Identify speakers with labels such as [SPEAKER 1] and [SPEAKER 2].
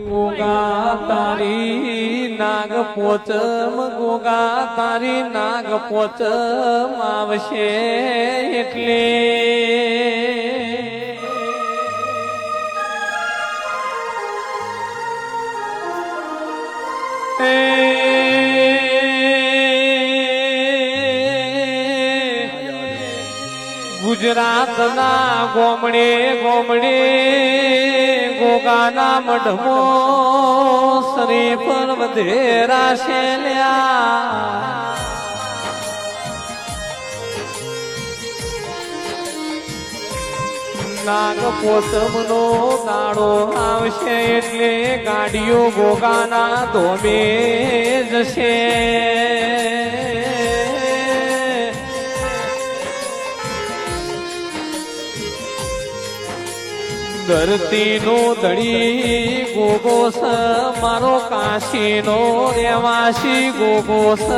[SPEAKER 1] ગોગા તારી નાગ પોચમ ગોગા તારી નાગ પોચમ આવશે એટલે ગુજરાતના ગોમડે ગોમડે ગોગાના મઢમો શ્રી પર વધેરા શેલ્યા નાગ પોતમનો દાડો આવશે એટલે ગાડીઓ ગોગાના ધોમે જશે ધરતીનો ધડી ગોગો સ મારો કાશીનો રેવાસી ગોગો સ